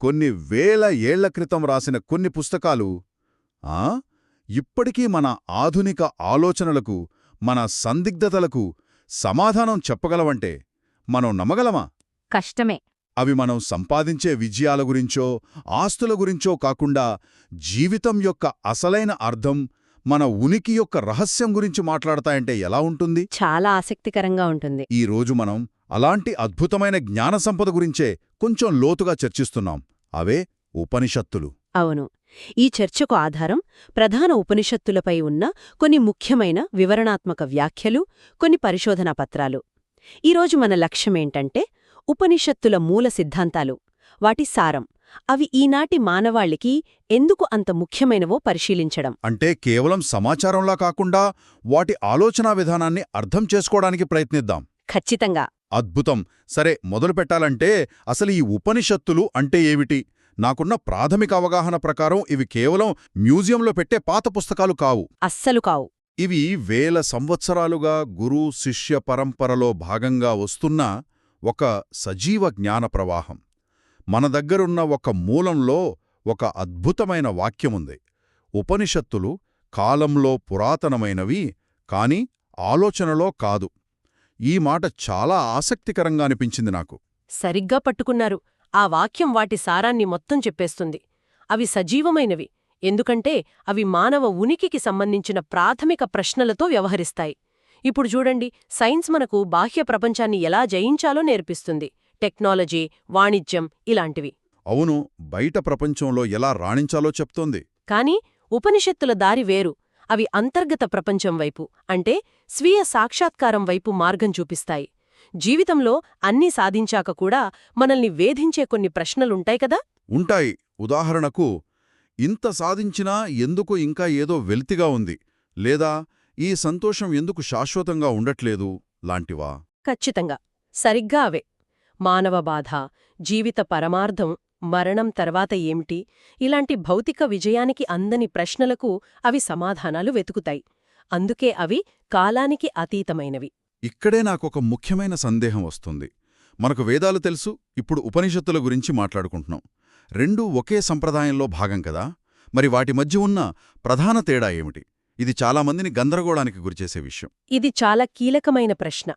కొన్ని వేల ఏళ్ల క్రితం రాసిన కొన్ని పుస్తకాలు ఆ ఇప్పటికీ మన ఆధునిక ఆలోచనలకు, మన సందిగ్ధతలకు సమాధానం చెప్పగలవంటే మనం నమ్మగలమా? కష్టమే. అవి మనం సంపాదించే విజయాల గురించో, ఆస్తుల గురించో కాకుండా జీవితం యొక్క అసలైన అర్థం, మన ఉనికి యొక్క రహస్యం గురించి మాట్లాడతాయంటే ఎలా ఉంటుంది? చాలా ఆసక్తికరంగా ఉంటుంది. ఈ రోజు మనం అలాంటి అద్భుతమైన జ్ఞాన సంపద గురించే కొంచెం లోతుగా చర్చిస్తున్నాం. అవే ఉపనిషత్తులు. అవును. ఈ చర్చకు ఆధారం ప్రధాన ఉపనిషత్తులపై ఉన్న కొన్ని ముఖ్యమైన వివరణాత్మక వ్యాఖ్యలు, కొన్ని పరిశోధనా పత్రాలు. ఈరోజు మన లక్ష్యమేంటంటే ఉపనిషత్తుల మూల సిద్ధాంతాలు, వాటి సారం, అవి ఈనాటి మానవాళికి ఎందుకు అంత ముఖ్యమైనవో పరిశీలించడం. అంటే కేవలం సమాచారంలా కాకుండా వాటి ఆలోచనా విధానాన్ని అర్థం చేసుకోవడానికి ప్రయత్నిద్దాం. ఖచ్చితంగా. అద్భుతం. సరే, మొదలుపెట్టాలంటే అసలు ఈ ఉపనిషత్తులు అంటే ఏమిటి? నాకున్న ప్రాథమిక అవగాహన ప్రకారం ఇవి కేవలం మ్యూజియంలో పెట్టే పాత పుస్తకాలు కావు. అస్సలు కావు. ఇవి వేల సంవత్సరాలుగా గురు శిష్య పరంపరలో భాగంగా వస్తున్న ఒక సజీవ జ్ఞాన ప్రవాహం. మన దగ్గరున్న ఒక మూలంలో ఒక అద్భుతమైన వాక్యముంది. ఉపనిషత్తులు కాలంలో పురాతనమైనవి, కాని ఆలోచనలో కాదు. ఈ మాట చాలా ఆసక్తికరంగా అనిపించింది నాకు. సరిగ్గా పట్టుకున్నారు. ఆ వాక్యం వాటి సారాన్ని మొత్తం చెప్పేస్తుంది. అవి సజీవమైనవి, ఎందుకంటే అవి మానవ ఉనికికి సంబంధించిన ప్రాథమిక ప్రశ్నలతో వ్యవహరిస్తాయి. ఇప్పుడు చూడండి, సైన్స్ మనకు బాహ్య ప్రపంచాన్ని ఎలా జయించాలో నేర్పిస్తుంది. టెక్నాలజీ, వాణిజ్యం ఇలాంటివి. అవును, బయట ప్రపంచంలో ఎలా రాణించాలో చెప్తోంది. కాని ఉపనిషత్తుల దారి వేరు. అవి అంతర్గత ప్రపంచం వైపు, అంటే స్వీయ సాక్షాత్కారం వైపు మార్గం చూపిస్తాయి. జీవితంలో అన్నీ సాధించాక కూడా మనల్ని వేధించే కొన్ని ప్రశ్నలుంటాయి కదా. ఉంటాయి. ఉదాహరణకు, ఇంత సాధించినా ఎందుకు ఇంకా ఏదో వెలితిగా ఉంది, లేదా ఈ సంతోషం ఎందుకు శాశ్వతంగా ఉండట్లేదు లాంటివా? ఖచ్చితంగా. సరిగ్గా అవే. మానవ బాధ, జీవిత పరమార్థం, మరణం తర్వాత ఏమిటి, ఇలాంటి భౌతిక విజయానికి అందని ప్రశ్నలకు అవి సమాధానాలు వెతుకుతాయి. అందుకే అవి కాలానికి అతీతమైనవి. ఇక్కడే నాకొక ముఖ్యమైన సందేహం వస్తుంది. మనకు వేదాలు తెలుసు, ఇప్పుడు ఉపనిషత్తుల గురించి మాట్లాడుకుంటున్నాం. రెండూ ఒకే సంప్రదాయంలో భాగం కదా. మరి వాటి మధ్య ఉన్న ప్రధాన తేడా ఏమిటి? ఇది చాలామందిని గందరగోళానికి గురిచేసే విషయం. ఇది చాలా కీలకమైన ప్రశ్న.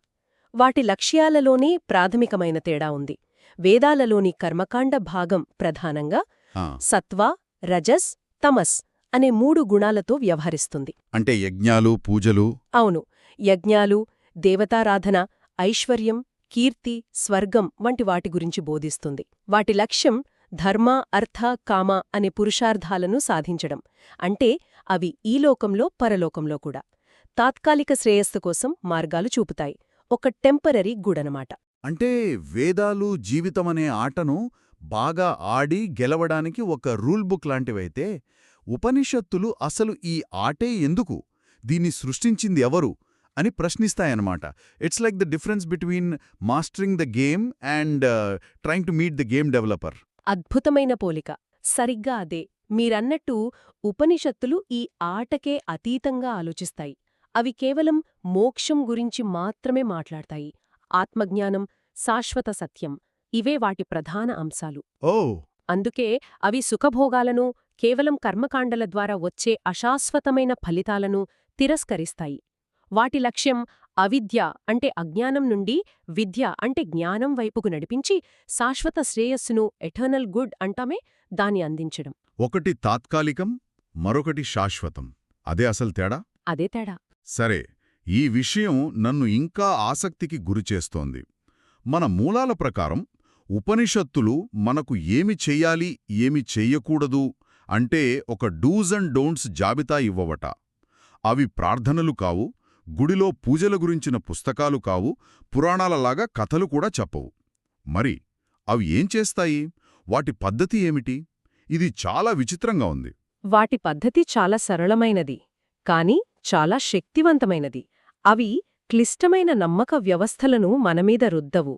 వాటి లక్ష్యాలలోనే ప్రాథమికమైన తేడా ఉంది. వేదాలలోని కర్మకాండ భాగం ప్రధానంగా సత్వ, రజస్, తమస్ అనే 3 గుణాలతో వ్యవహరిస్తుంది. అంటే యజ్ఞాలు, పూజలు. అవును. యజ్ఞాలు, దేవతారాధన, ఐశ్వర్యం, కీర్తి, స్వర్గం వంటి వాటి గురించి బోధిస్తుంది. వాటి లక్ష్యం ధర్మ, అర్థ, కామ అనే పురుషార్థాలను సాధించడం. అంటే అవి ఈ లోకంలో, పరలోకంలో కూడా తాత్కాలిక శ్రేయస్సు కోసం మార్గాలు చూపుతాయి. ఒక టెంపరరీ గుడనమాట. అంటే వేదాలు జీవితమనే ఆటను బాగా ఆడి గెలవడానికి ఒక రూల్ బుక్ లాంటివైతే, ఉపనిషత్తులు అసలు ఈ ఆటే ఎందుకు, దీన్ని సృష్టించింది ఎవరు అని ప్రశ్నిస్తాయన్నమాట. It's like the difference between mastering the game and trying to meet the game developer. అద్భుతమైన పోలిక. సరిగ్గా అదే. మీరన్నట్టు ఉపనిషత్తులు ఈ ఆటకే అతీతంగా ఆలోచిస్తాయి. అవి కేవలం మోక్షం గురించి మాత్రమే మాట్లాడతాయి. ఆత్మజ్ఞానం, శాశ్వత సత్యం ఇవే వాటి ప్రధాన అంశాలు. అందుకే అవి సుఖభోగాలను, కేవలం కర్మకాండల ద్వారా వచ్చే అశాశ్వతమైన ఫలితాలను తిరస్కరిస్తాయి. వాటి లక్ష్యం అవిద్య అంటే అజ్ఞానం నుండి విద్య అంటే జ్ఞానం వైపుకు నడిపించి శాశ్వత శ్రేయస్సును, ఎటర్నల్ గుడ్ అంటామే, దాన్ని అందించడం. ఒకటి తాత్కాలికం, మరొకటి శాశ్వతం. అదే అసలు తేడా. అదే తేడా. సరే, ఈ విషయం నన్ను ఇంకా ఆసక్తికి గురిచేస్తోంది. మన మూలాల ప్రకారం ఉపనిషత్తులు మనకు ఏమి చెయ్యాలి, ఏమి చెయ్యకూడదు అంటే ఒక డూస్ అండ్ డోంట్స్ జాబితా ఇవ్వవట. అవి ప్రార్థనలు కావు, గుడిలో పూజల గురించిన పుస్తకాలు కావు, పురాణాలలాగా కథలు కూడా చెప్పవు. మరి అవి ఏం చేస్తాయి? వాటి పద్ధతి ఏమిటి? ఇది చాలా విచిత్రంగా ఉంది. వాటి పద్ధతి చాలా సరళమైనది, కాని చాలా శక్తివంతమైనది. అవి క్లిష్టమైన నమ్మక వ్యవస్థలను మనమీద రుద్దవు.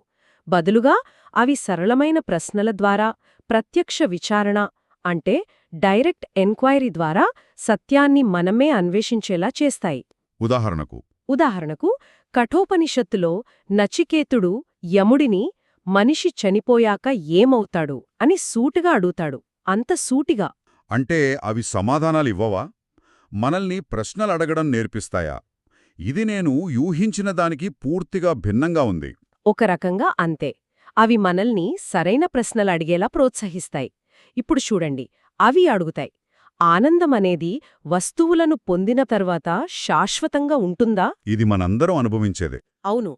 బదులుగా అవి సరళమైన ప్రశ్నల ద్వారా, ప్రత్యక్ష విచారణ అంటే డైరెక్ట్ ఎంక్వైరీ ద్వారా సత్యాన్ని మనమే అన్వేషించేలా చేస్తాయి. ఉదాహరణకు కఠోపనిషత్తులో నచికేతుడు యముడిని మనిషి చనిపోయాక ఏమవుతాడు అని సూటిగా అడుగుతాడు. అంత సూటిగా. అంటే అవి సమాధానాలివ్వవా? మనల్ని ప్రశ్నలడగడం నేర్పిస్తాయా? ఇది నేను యూహించిన దానికి పూర్తిగా భిన్నంగా ఉంది. ఒక రకంగా అంతే. అవి మనల్ని సరైన ప్రశ్నలు అడిగేలా ప్రోత్సహిస్తాయి. ఇప్పుడు చూడండి, అవి అడుగుతాయి, ఆనందమనేది వస్తువులను పొందిన తర్వాత శాశ్వతంగా ఉంటుందా? ఇది మనందరం అనుభవించేదే. అవును.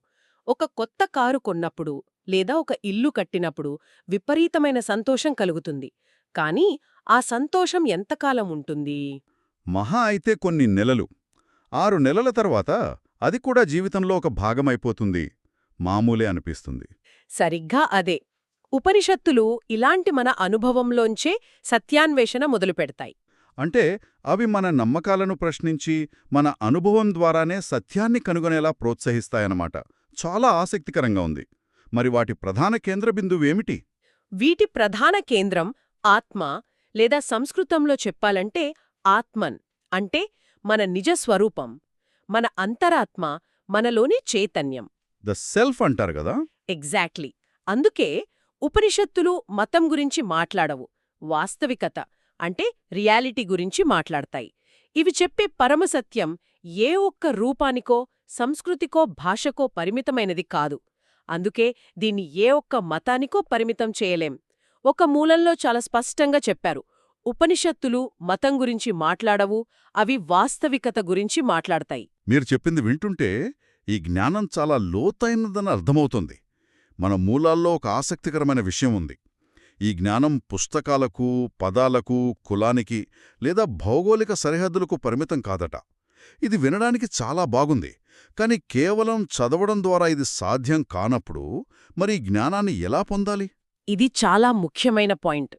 ఒక కొత్త కారు కొన్నప్పుడు లేదా ఒక ఇల్లు కట్టినప్పుడు విపరీతమైన సంతోషం కలుగుతుంది. కానీ ఆ సంతోషం ఎంతకాలం ఉంటుంది? మహా అయితే కొన్ని నెలలు. 6 నెలల తర్వాత అది కూడా జీవితంలో ఒక భాగమైపోతుంది. మామూలే అనిపిస్తుంది. సరిగ్గా అదే. ఉపనిషత్తులు ఇలాంటి మన అనుభవంలోంచే సత్యాన్వేషణ మొదలుపెడతాయి. అంటే అవి మన నమ్మకాలను ప్రశ్నించి మన అనుభవం ద్వారానే సత్యాన్ని కనుగొనేలా ప్రోత్సహిస్తాయన్నమాట. చాలా ఆసక్తికరంగా ఉంది. మరి వాటి ప్రధాన కేంద్రబిందువేమిటి? వీటి ప్రధాన కేంద్రం ఆత్మ, లేదా సంస్కృతంలో చెప్పాలంటే ఆత్మన్. అంటే మన నిజ స్వరూపం, మన అంతరాత్మ, మనలోని చైతన్యం. ద సెల్ఫ్ అంటారు గదా. ఎగ్జాక్ట్లీ. అందుకే ఉపనిషత్తులు మతం గురించి మాట్లాడవు, వాస్తవికత అంటే రియాలిటీ గురించి మాట్లాడతాయి. ఇవి చెప్పే పరమసత్యం ఏ ఒక్క రూపానికో, సంస్కృతికో, భాషకో పరిమితమైనది కాదు. అందుకే దీన్ని ఏ ఒక్క మతానికో పరిమితం చేయలేం. ఒక మూలంలో చాలా స్పష్టంగా చెప్పారు, ఉపనిషత్తులు మతం గురించి మాట్లాడవు, అవి వాస్తవికత గురించి మాట్లాడతాయి. మీరు చెప్పింది వింటుంటే ఈ జ్ఞానం చాలా లోతైనదని అర్థమవుతుంది. మన మూలాల్లో ఒక ఆసక్తికరమైన విషయం ఉంది. ఈ జ్ఞానం పుస్తకాలకు, పదాలకు, కులానికి లేదా భౌగోళిక సరిహద్దులకు పరిమితం కాదట. ఇది వినడానికి చాలా బాగుంది. కాని కేవలం చదవడం ద్వారా ఇది సాధ్యం కానప్పుడు మరి ఈ జ్ఞానాన్ని ఎలా పొందాలి? ఇది చాలా ముఖ్యమైన పాయింట్.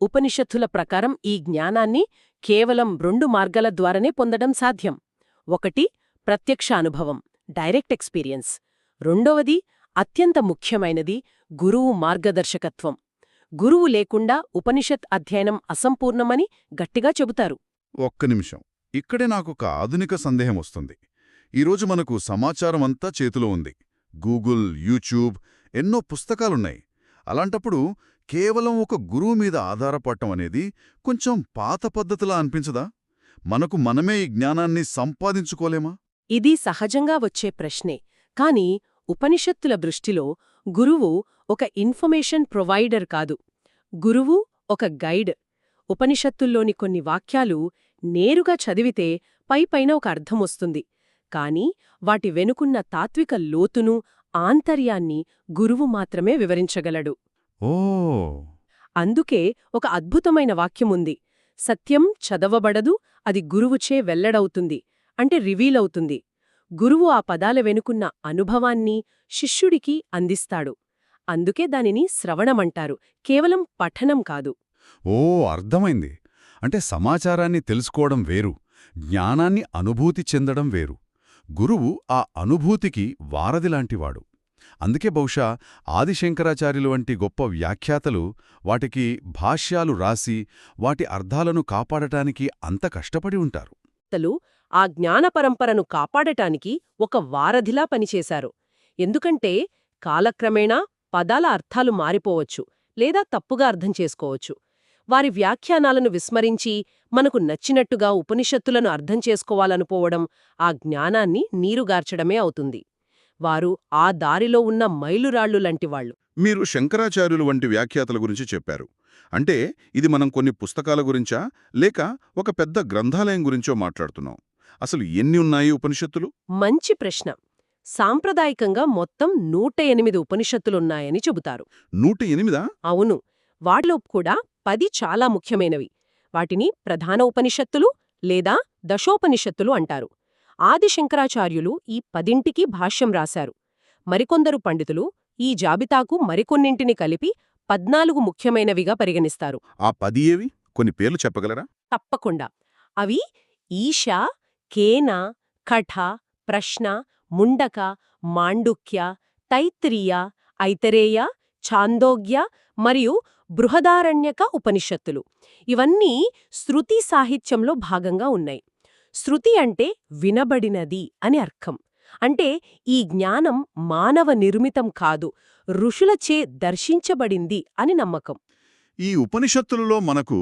ఉపనిషత్తుల ప్రకారం ఈ జ్ఞానాన్ని కేవలం 2 మార్గాల ద్వారానే పొందడం సాధ్యం. ఒకటి ప్రత్యక్ష అనుభవం, డైరెక్ట్ ఎక్స్పీరియన్స్. రెండవది అత్యంత ముఖ్యమైనది, గురువు మార్గదర్శకత్వం. గురువు లేకుండా ఉపనిషత్ అధ్యయనం అసంపూర్ణమని గట్టిగా చెబుతారు. ఒక్క నిమిషం. ఇక్కడే నాకొక ఆధునిక సందేహం వస్తుంది. ఈరోజు మనకు సమాచారం అంతా చేతిలో ఉంది. గూగుల్, యూట్యూబ్, ఎన్నో పుస్తకాలున్నాయి. అలాంటప్పుడు కేవలం ఒక గురువు మీద ఆధారపడటం అనేది కొంచెం పాత పద్ధతిలా అనిపించదా? మనకు మనమే ఈ జ్ఞానాన్ని సంపాదించుకోలేమా? ఇది సహజంగా వచ్చే ప్రశ్నే. కాని ఉపనిషత్తుల దృష్టిలో గురువు ఒక ఇన్ఫర్మేషన్ ప్రొవైడర్ కాదు. గురువు ఒక గైడ్. ఉపనిషత్తుల్లోని కొన్ని వాక్యాలు నేరుగా చదివితే పైపైన ఒక అర్థమొస్తుంది. కాని వాటి వెనుకున్న తాత్విక లోతును, ఆంతర్యాన్ని గురువు మాత్రమే వివరించగలడు. ఓ అందుకే ఒక అద్భుతమైన వాక్యముంది, సత్యం చదవబడదు, అది గురువుచే వెల్లడవుతుంది, అంటే రివీలవుతుంది. గురువు ఆ పదాల వెనుకున్న అనుభవాన్ని శిష్యుడికి అందిస్తాడు. అందుకే దానిని శ్రవణమంటారు, కేవలం పఠనం కాదు. ఓ అర్థమైంది. అంటే సమాచారాన్ని తెలుసుకోవడం వేరు, జ్ఞానాన్ని అనుభూతి చెందడం వేరు. గురువు ఆ అనుభూతికి వారధిలాంటివాడు. అందుకే బహుశా ఆదిశంకరాచార్యులు వంటి గొప్ప వ్యాఖ్యాతలు వాటికి భాష్యాలు రాసి వాటి అర్థాలను కాపాడటానికి అంత కష్టపడి ఉంటారు. తలు ఆ జ్ఞాన పరంపరను కాపాడటానికి ఒక వారధిలా పనిచేశారు. ఎందుకంటే కాలక్రమేణా పదాల అర్థాలు మారిపోవచ్చు, లేదా తప్పుగా అర్థం చేసుకోవచ్చు. వారి వ్యాఖ్యానాలను విస్మరించి మనకు నచ్చినట్టుగా ఉపనిషత్తులను అర్థం చేసుకోవాలనుకోవడం ఆ జ్ఞానాన్ని నీరుగార్చడమే అవుతుంది. వారు ఆ దారిలో ఉన్న మైలురాళ్లు లాంటివాళ్లు. మీరు శంకరాచార్యులు వంటి వ్యాఖ్యాతల గురించి చెప్పారు. అంటే ఇది మనం కొన్ని పుస్తకాల గురించా లేక ఒక పెద్ద గ్రంథాలయం గురించో మాట్లాడుతున్నాం? అసలు ఎన్ని ఉన్నాయి ఉపనిషత్తులు? మంచి ప్రశ్న. సాంప్రదాయికంగా మొత్తం 108 ఉపనిషత్తులున్నాయని చెబుతారు. 108? అవును. వాటిలో కూడా 10 చాలా ముఖ్యమైనవి. వాటిని ప్రధాన ఉపనిషత్తులు లేదా దశోపనిషత్తులు అంటారు. ఆదిశంకరాచార్యులు ఈ 10ంటికి భాష్యం రాశారు. మరికొందరు పండితులు ఈ జాబితాకు మరికొన్నింటిని కలిపి 14 ముఖ్యమైనవిగా పరిగణిస్తారు. ఆ 10 ఏవి? కొన్ని పేర్లు చెప్పగలరా? తప్పకుండా. అవి ఈశ, కేన, కఠ, ప్రశ్న, ముండక, మాండుక్య, తైత్తిరీయ, ఐతరేయ, ఛాందోగ్య మరియు బృహదారణ్యక ఉపనిషత్తులు. ఇవన్నీ శృతి సాహిత్యంలో భాగంగా ఉన్నాయి. శృతి అంటే వినబడినది అని అర్థం. అంటే ఈ జ్ఞానం మానవ నిర్మితం కాదు, ఋషులచే దర్శించబడింది అని నమ్మకం. ఈ ఉపనిషత్తులలో మనకు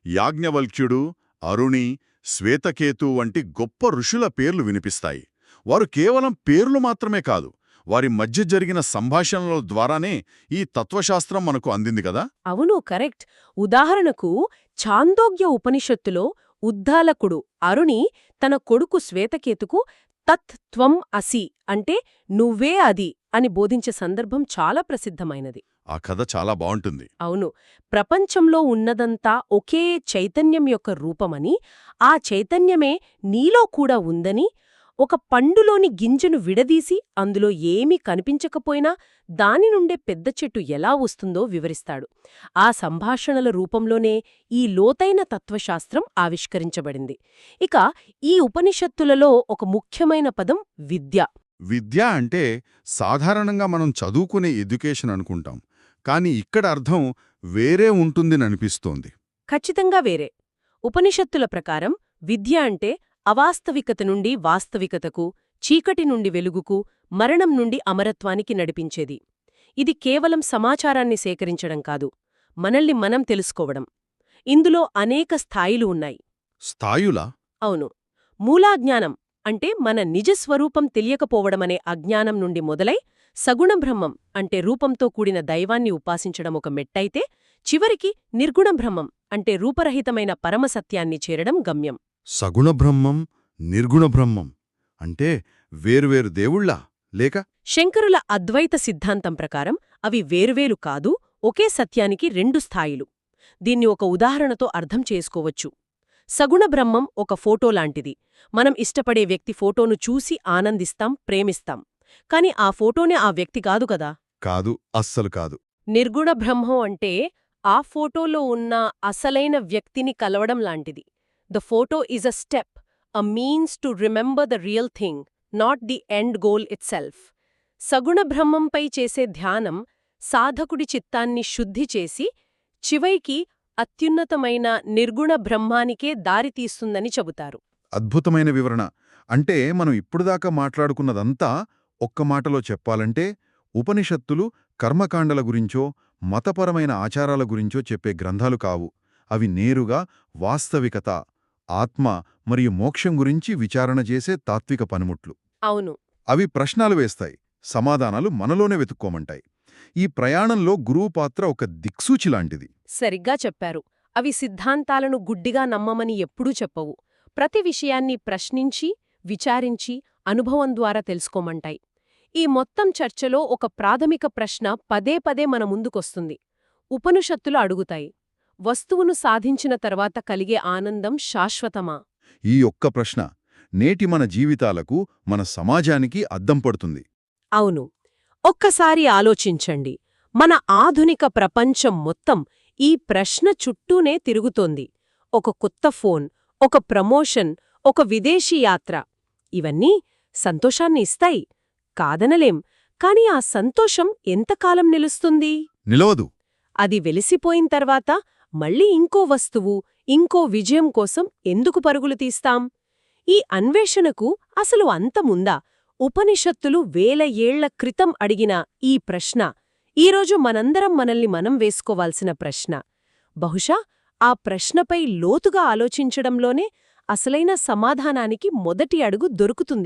యాజ్ఞవల్క్యుడు, అరుణి, శ్వేతకేతు వంటి గొప్ప ఋషుల పేర్లు వినిపిస్తాయి. వారు కేవలం పేర్లు మాత్రమే కాదు, వారి మధ్య జరిగిన సంభాషణల ద్వారానే ఈ తత్వశాస్త్రం మనకు అందింది కదా. అవును, కరెక్ట్. ఉదాహరణకు ఛాందోగ్య ఉపనిషత్తులో ఉద్దాలకుడు అరుణి తన కొడుకు శ్వేతకేతుకు తత్ త్వం అసి అంటే నువ్వే అది అని బోధించే సందర్భం చాలా ప్రసిద్ధమైనది. ఆ కథ చాలా బావుంటుంది. అవును, ప్రపంచంలో ఉన్నదంతా ఒకే చైతన్యం యొక్క రూపమని, ఆ చైతన్యమే నీలో కూడా ఉందని, ఒక పండులోని గింజను విడదీసి అందులో ఏమీ కనిపించకపోయినా దాని నుండే పెద్ద చెట్టు ఎలా వస్తుందో వివరిస్తాడు. ఆ సంభాషణల రూపంలోనే ఈ లోతైన తత్వశాస్త్రం ఆవిష్కరించబడింది. ఇక ఈ ఉపనిషత్తులలో ఒక ముఖ్యమైన పదం విద్య. విద్య అంటే సాధారణంగా మనం చదువుకునే ఎడ్యుకేషన్ అనుకుంటాం, కానీ ఇక్కడ అర్థం వేరే ఉంటుందిననిపిస్తోంది. ఖచ్చితంగా వేరే. ఉపనిషత్తుల ప్రకారం విద్య అంటే అవాస్తవికత నుండి వాస్తవికతకు, చీకటి నుండి వెలుగుకు, మరణం నుండి అమరత్వానికి నడిపించేది. ఇది కేవలం సమాచారాన్ని సేకరించడం కాదు, మనల్ని మనం తెలుసుకోవడం. ఇందులో అనేక స్థాయిలు ఉన్నాయి. స్థాయులా? అవును. మూలాజ్ఞానం అంటే మన నిజస్వరూపం తెలియకపోవడమనే అజ్ఞానం నుండి మొదలై, సగుణబ్రహ్మం అంటే రూపంతో కూడిన దైవాన్ని ఉపాసించడం ఒక మెట్టయితే, చివరికి నిర్గుణబ్రహ్మం అంటే రూపరహితమైన పరమసత్యాన్ని చేరడం గమ్యం. సగుణబ్రహ్మం, నిర్గుణబ్రహ్మం అంటే వేర్వేరు దేవుళ్ళా లేక? శంకరుల అద్వైత సిద్ధాంతం ప్రకారం అవి వేర్వేరు కాదు, ఒకే సత్యానికి రెండు స్థాయిలు. దీన్ని ఒక ఉదాహరణతో అర్థం చేసుకోవచ్చు. సగుణబ్రహ్మం ఒక ఫోటో లాంటిది. మనం ఇష్టపడే వ్యక్తి ఫోటోను చూసి ఆనందిస్తాం, ప్రేమిస్తాం. కాని ఆ ఫోటోనే ఆ వ్యక్తి కాదు కదా. కాదు, అస్సలు కాదు. నిర్గుణ బ్రహ్మం అంటే ఆ ఫోటోలో ఉన్న అసలైన వ్యక్తిని కలవడం లాంటిది. The photo is a step, a means to remember the real thing, not the end goal itself. సగుణ బ్రహ్మంపై చేసే ధ్యానం సాధకుడి చిత్తాన్ని శుద్ధి చేసి చివరికి అత్యున్నతమైన నిర్గుణ బ్రహ్మానికే దారితీస్తుందని చెబుతారు. అద్భుతమైన వివరణ. అంటే మనం ఇప్పుడుదాకా మాట్లాడుకున్నదంతా ఒక్క మాటలో చెప్పాలంటే, ఉపనిషత్తులు కర్మకాండల గురించో మతపరమైన ఆచారాల గురించో చెప్పే గ్రంథాలు కావు. అవి నేరుగా వాస్తవికత, ఆత్మ మరియు మోక్షం గురించి విచారణ చేసే తాత్విక పనిముట్లు. అవును. అవి ప్రశ్నలు వేస్తాయి, సమాధానాలు మనలోనే వెతుక్కోమంటాయి. ఈ ప్రయాణంలో గురువు పాత్ర ఒక దిక్సూచిలాంటిది. సరిగ్గా చెప్పారు. అవి సిద్ధాంతాలను గుడ్డిగా నమ్మమని ఎప్పుడూ చెప్పవు. ప్రతి విషయాన్ని ప్రశ్నించి, విచారించి, అనుభవం ద్వారా తెలుసుకోమంటాయి. ఈ మొత్తం చర్చలో ఒక ప్రాథమిక ప్రశ్న పదే పదే మన ముందుకొస్తుంది. ఉపనిషత్తులు అడుగుతాయి, వస్తువును సాధించిన తర్వాత కలిగే ఆనందం శాశ్వతమా? ఈ ఒక్క ప్రశ్న నేటి మన జీవితాలకు, మన సమాజానికి అద్దం పడుతుంది. అవును. ఒక్కసారి ఆలోచించండి. మన ఆధునిక ప్రపంచం మొత్తం ఈ ప్రశ్న చుట్టూనే తిరుగుతోంది. ఒక కొత్త ఫోన్, ఒక ప్రమోషన్, ఒక విదేశీ యాత్ర. ఇవన్నీ సంతోషాన్ని ఇస్తాయి, కాదనలేం. కాని ఆ సంతోషం ఎంతకాలం నిలుస్తుంది? నిలవదు. అది వెలిసిపోయిన తర్వాత మళ్ళీ ఇంకో వస్తువు, ఇంకో విజయం కోసం ఎందుకు పరుగులు తీస్తాం? ఈ అన్వేషణకు అసలు అంతముందా? ఉపనిషత్తులు వేల ఏళ్ల క్రితం అడిగిన ఈ ప్రశ్న ఈరోజు మనందరం మనల్ని మనం వేసుకోవాల్సిన ప్రశ్న. బహుశా ఆ ప్రశ్నపై లోతుగా ఆలోచించడంలోనే అసలైన సమాధానానికి మొదటి అడుగు దొరుకుతుంది.